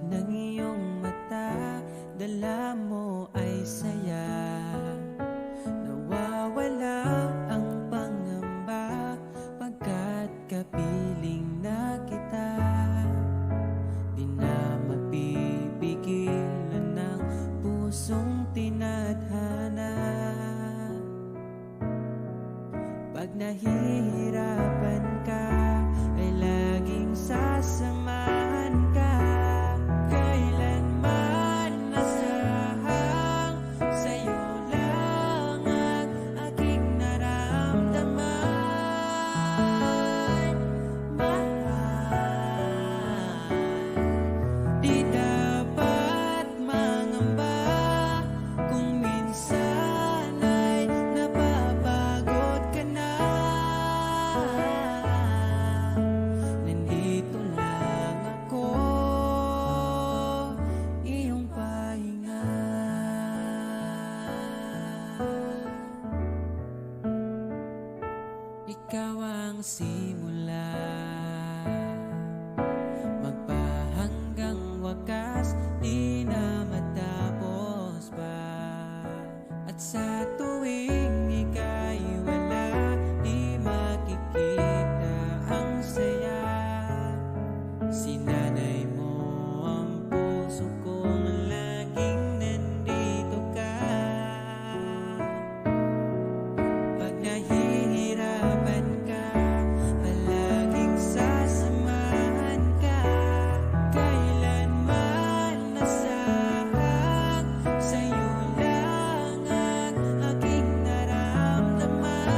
ng iyong mata, dala mo ay saya. Nawawala ang pangamba pagkat kapiling na kita. Di na mapipigilan ng pusong tinadhana. Pag nahihirapan ka, ay laging sasamahan ka. Kailanman nasahang sa'yo lang ang aking naramdaman. Mahal, di dapat mangamba kung minsan ay napapagod ka na. Nandito lang ako, iyong pahinga. Ikaw ang simula, magpahanggang wakas, di na matapos pa. At sa tuwing ika'y wala, di makikita ang saya. Sinanay mo ang puso kong laging nandito ka. Pag nahihirapan ka, palaging sasamahan ka. Kailanman nasahang sa'yo lang ang aking naramdaman.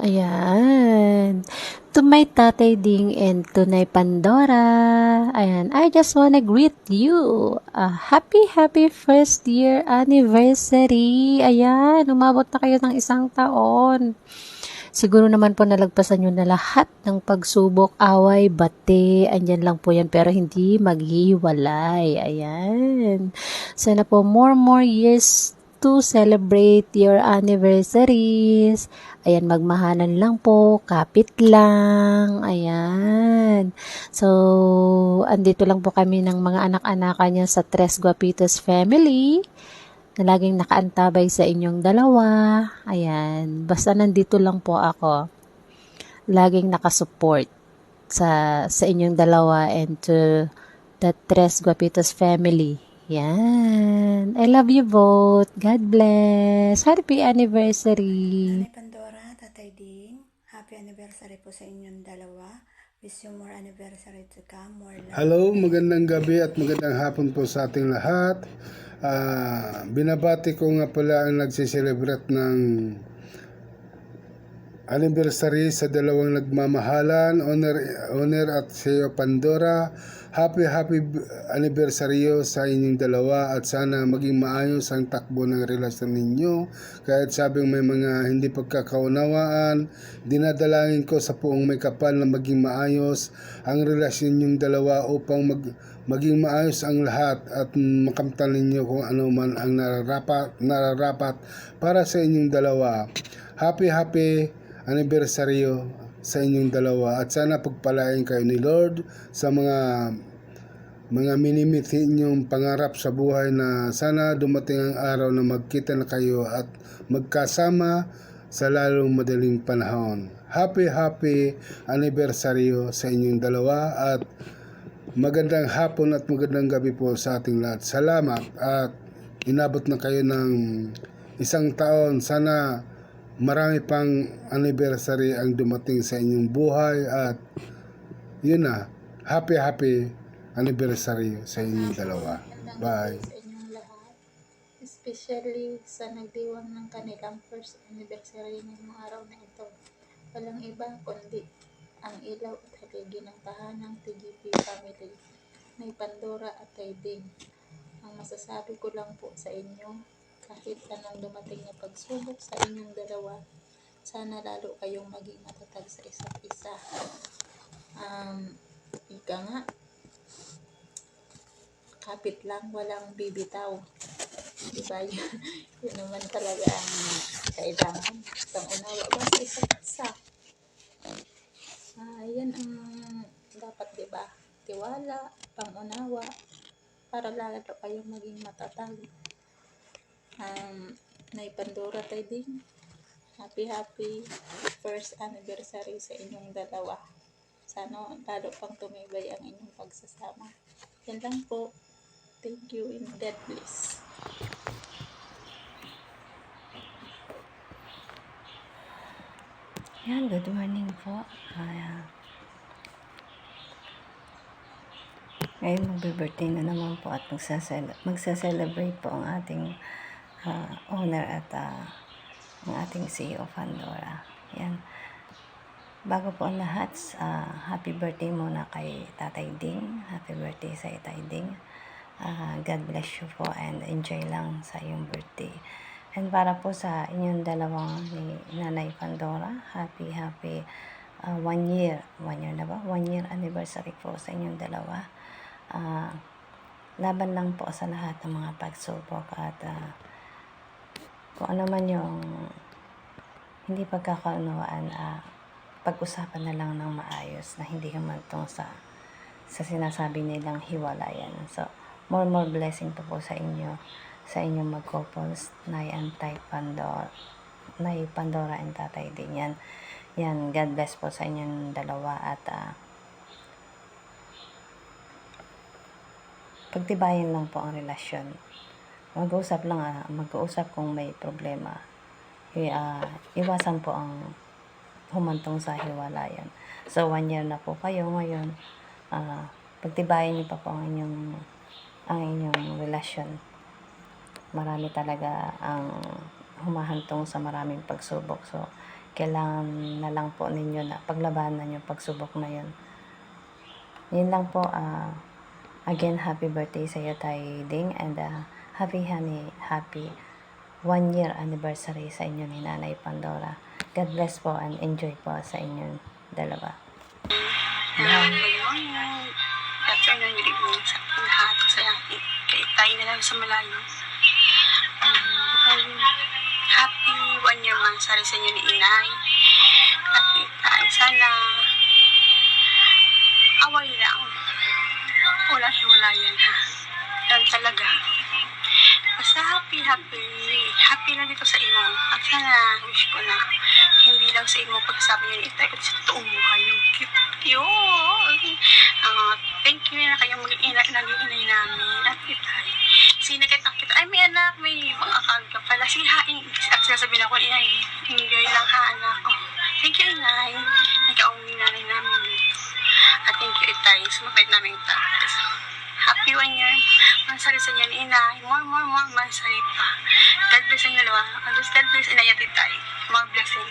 Ayan. To my Tatay Ding and to Nay Pandora. Ayan. I just wanna greet you. A happy first year anniversary. Ayan. Umabot na kayo ng 1 taon. Siguro naman po nalagpasan nyo na lahat ng pagsubok, away, bate. Andyan lang po yan pero hindi maghiwalay. Ayan. Sana po more years to celebrate your anniversaries. Ayan, magmahalan lang po, kapit lang. Ayan. So, andito lang po kami ng mga anak-anakan niya sa Tres Guapitos family na laging nakaantabay sa inyong dalawa. Ayan. Basta nandito lang po ako. Laging nakasupport sa inyong dalawa and to the Tres Guapitos family. Yan. I love you both. God bless. Happy anniversary. Nanay Pandora, Tatay Ding, happy anniversary po sa inyong dalawa. Wish you more anniversary to come, more love. Hello, magandang gabi at magandang hapon po sa ating lahat. Binabati ko nga pala ang nagsiselebrate ng anniversary sa dalawang nagmamahalan, Honor at Seo Pandora. Happy anniversary sa inyong dalawa at sana maging maayos ang takbo ng relasyon ninyo. Kahit sabing may mga hindi pagkakaunawaan, dinadalangin ko sa Puong May Kapal na maging maayos ang relasyon ninyong dalawa upang maging maayos ang lahat at makamtan ninyo kung ano man ang nararapat para sa inyong dalawa. Happy anniversary sa inyong dalawa at sana pagpalain kayo ni Lord sa mga minimithi inyong pangarap sa buhay na sana dumating ang araw na magkita na kayo at magkasama sa lalong madaling panahon. Happy anniversary sa inyong dalawa at magandang hapon at magandang gabi po sa ating lahat. Salamat at inabot na kayo ng 1 taon. Sana marami pang anniversary ang dumating sa inyong buhay at yun na, happy anniversary sa inyong dalawa. Bye. Sa inyong lahat, especially sa nagdiwang ng kanilang first anniversary ngayong araw na ito. Walang iba kundi ang ilaw at haligi ng tahanang TGP family, Nay Pandora at Tay Ding. Ang masasabi ko lang po sa inyo, kahit anong dumating na pagsubok sa inyong dalawa, sana lalo kayong maging matatag sa isa't isa. Ika nga, kapit lang, walang bibitaw. Diba? Yun naman talaga ang Kailangan pang-unawa ba sa isa't isa. Yan ang dapat, di ba? Tiwala, pang-unawa, para lalo kayong maging matatag. Nay Pandora tayo din. Happy first anniversary sa inyong dalawa. Sana lalo pang tumibay ang inyong pagsasama. Yan lang po. Thank you and God bless. Yan, good morning po. Ngayon magbe-birthday na naman po at magsa-celebrate po ang ating owner at ang ating CEO Pandora. Yan. Bago po ang lahat, happy birthday muna kay Tatay Ding. Happy birthday sa Tatay Ding. God bless you po and enjoy lang sa iyong birthday. And para po sa inyong dalawang ni Nanay Pandora, happy 1 year. 1 year na ba? 1 year anniversary po sa inyong dalawa. Laban lang po sa lahat ng mga pagsubok at kung ano man yung hindi pagkakaunawaan, pag-usapan na lang ng maayos na hindi humantong sa sinasabi nilang hiwalayan. So, more blessing po sa inyo, sa inyong mag-couples, Nay Pandora and Tatay din. Yan, God bless po sa inyong dalawa at pagtibayan lang po ang relasyon. Mag-uusap lang, mag-uusap kung may problema. Iwasan po ang humantong sa hiwalayan. So, 1 year na po kayo ngayon. Pagtibayan niyo pa po ang inyong relasyon. Marami talaga ang humahantong sa maraming pagsubok. So, kailangan na lang po ninyo na paglabanan yung pagsubok na yun. Yun lang po. Again, happy birthday sa iyo, Tay Ding, and happy 1 year anniversary sa inyo ni Nanay Pandora. God bless po and enjoy po sa inyong dalawa. Good morning. Afternoon, good evening sa lahat. Kasi kay tayo na lang sa malayo. Happy 1 year anniversary sa inyo ni Inay. At tayo sana away lang. Wala hiwalayan ha. Yan talaga. Basta happy lang dito sa imo. At sana wish ko na hindi lang sa imo pagsabi niyo ni Itay kasi sa toong buhay yung cute. Thank you na kayong naging inay namin at Itay. Sinakit ang kita. Ay, may anak, may mga akal ka pala. Sige ha, at sasabihin ako, Inay, enjoy lang ha, anak. Thank you, Inay. Nagkaong nanay namin dito. At thank you, Itay. Sumapit namin tayo. Happy 1 year. Mansari sa inyo ni Inay. More mansari pa. God bless ang dalawa. God bless Inay at Itay. More blessing.